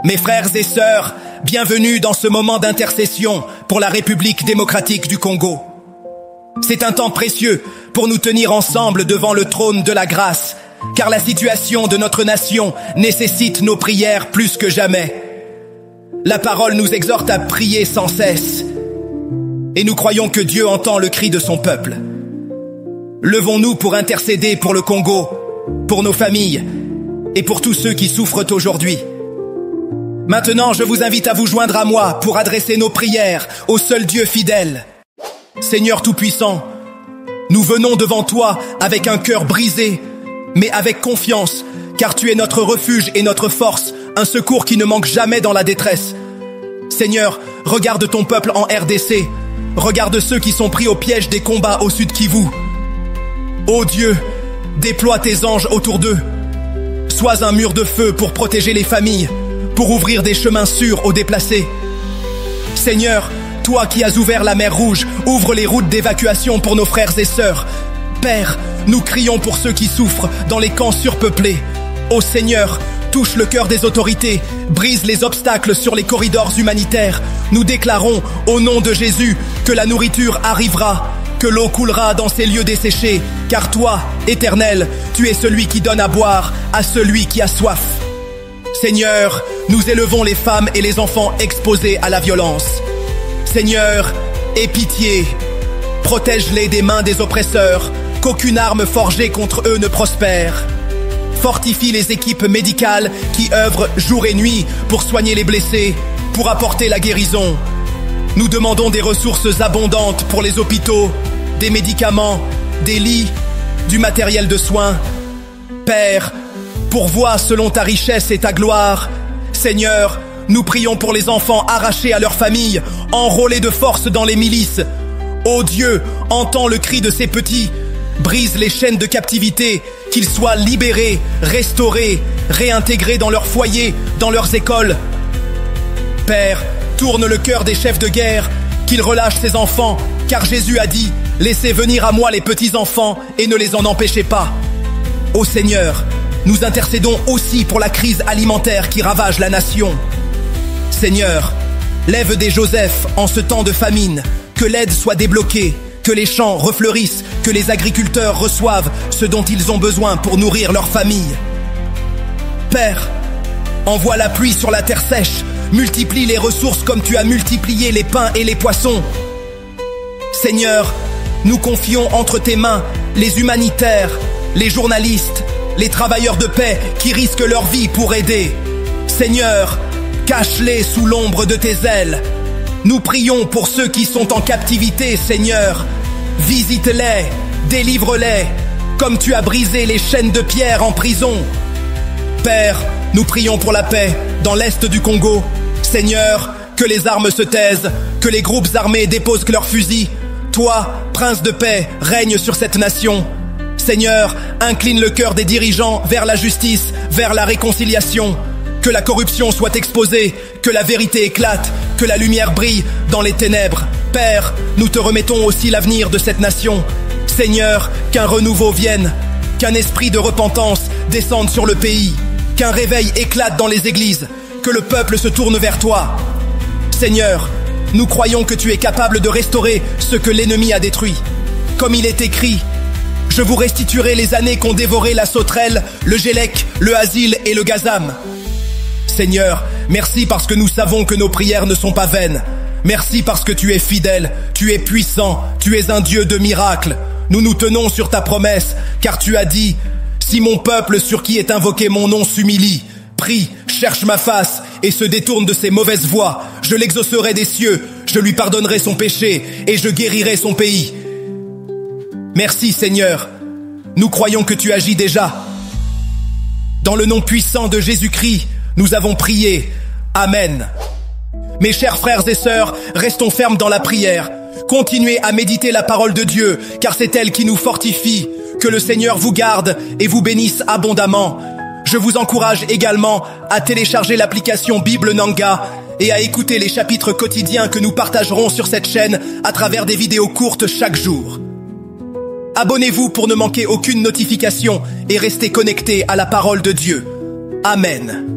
Mes frères et sœurs, bienvenue dans ce moment d'intercession pour la République démocratique du Congo. C'est un temps précieux pour nous tenir ensemble devant le trône de la grâce, car la situation de notre nation nécessite nos prières plus que jamais. La parole nous exhorte à prier sans cesse, et nous croyons que Dieu entend le cri de son peuple. Levons-nous pour intercéder pour le Congo, pour nos familles et pour tous ceux qui souffrent aujourd'hui. Maintenant, je vous invite à vous joindre à moi pour adresser nos prières au seul Dieu fidèle. Seigneur Tout-Puissant, nous venons devant toi avec un cœur brisé, mais avec confiance, car tu es notre refuge et notre force, un secours qui ne manque jamais dans la détresse. Seigneur, regarde ton peuple en RDC, regarde ceux qui sont pris au piège des combats au sud Kivu. Ô Dieu, déploie tes anges autour d'eux. Sois un mur de feu pour protéger les familles, pour ouvrir des chemins sûrs aux déplacés. Seigneur, toi qui as ouvert la mer Rouge, ouvre les routes d'évacuation pour nos frères et sœurs. Père, nous crions pour ceux qui souffrent dans les camps surpeuplés. Ô Seigneur, touche le cœur des autorités, brise les obstacles sur les corridors humanitaires. Nous déclarons, au nom de Jésus, que la nourriture arrivera, que l'eau coulera dans ces lieux desséchés, car toi, Éternel, tu es celui qui donne à boire à celui qui a soif. Seigneur, nous élevons les femmes et les enfants exposés à la violence. Seigneur, aie pitié, protège-les des mains des oppresseurs, qu'aucune arme forgée contre eux ne prospère. Fortifie les équipes médicales qui œuvrent jour et nuit pour soigner les blessés, pour apporter la guérison. Nous demandons des ressources abondantes pour les hôpitaux, des médicaments, des lits, du matériel de soins. Père, pourvois selon ta richesse et ta gloire. Seigneur, nous prions pour les enfants arrachés à leur famille, enrôlés de force dans les milices. Ô Dieu, entends le cri de ces petits, brise les chaînes de captivité, qu'ils soient libérés, restaurés, réintégrés dans leurs foyers, dans leurs écoles. Père, tourne le cœur des chefs de guerre, qu'ils relâchent ces enfants, car Jésus a dit, laissez venir à moi les petits enfants et ne les en empêchez pas. Ô Seigneur, nous intercédons aussi pour la crise alimentaire qui ravage la nation. Seigneur, lève des Joseph en ce temps de famine, que l'aide soit débloquée, que les champs refleurissent, que les agriculteurs reçoivent ce dont ils ont besoin pour nourrir leur famille. Père, envoie la pluie sur la terre sèche, multiplie les ressources comme tu as multiplié les pains et les poissons. Seigneur, nous confions entre tes mains les humanitaires, les journalistes, les travailleurs de paix qui risquent leur vie pour aider. Seigneur, cache-les sous l'ombre de tes ailes. Nous prions pour ceux qui sont en captivité, Seigneur. Visite-les, délivre-les, comme tu as brisé les chaînes de pierre en prison. Père, nous prions pour la paix dans l'est du Congo. Seigneur, que les armes se taisent, que les groupes armés déposent leurs fusils. Toi, Prince de paix, règne sur cette nation. Seigneur, incline le cœur des dirigeants vers la justice, vers la réconciliation. Que la corruption soit exposée, que la vérité éclate, que la lumière brille dans les ténèbres. Père, nous te remettons aussi l'avenir de cette nation. Seigneur, qu'un renouveau vienne, qu'un esprit de repentance descende sur le pays, qu'un réveil éclate dans les églises, que le peuple se tourne vers toi. Seigneur, nous croyons que tu es capable de restaurer ce que l'ennemi a détruit. Comme il est écrit, je vous restituerai les années qu'ont dévoré la sauterelle, le gélec, le asile et le gazam. Seigneur, merci parce que nous savons que nos prières ne sont pas vaines. Merci parce que tu es fidèle, tu es puissant, tu es un Dieu de miracles. Nous nous tenons sur ta promesse, car tu as dit, si mon peuple sur qui est invoqué mon nom s'humilie, prie, cherche ma face et se détourne de ses mauvaises voies, je l'exaucerai des cieux, je lui pardonnerai son péché et je guérirai son pays. Merci Seigneur, nous croyons que tu agis déjà. Dans le nom puissant de Jésus-Christ, nous avons prié. Amen. Mes chers frères et sœurs, restons fermes dans la prière. Continuez à méditer la parole de Dieu, car c'est elle qui nous fortifie. Que le Seigneur vous garde et vous bénisse abondamment. Je vous encourage également à télécharger l'application Bible Nanga et à écouter les chapitres quotidiens que nous partagerons sur cette chaîne à travers des vidéos courtes chaque jour. Abonnez-vous pour ne manquer aucune notification et restez connectés à la parole de Dieu. Amen.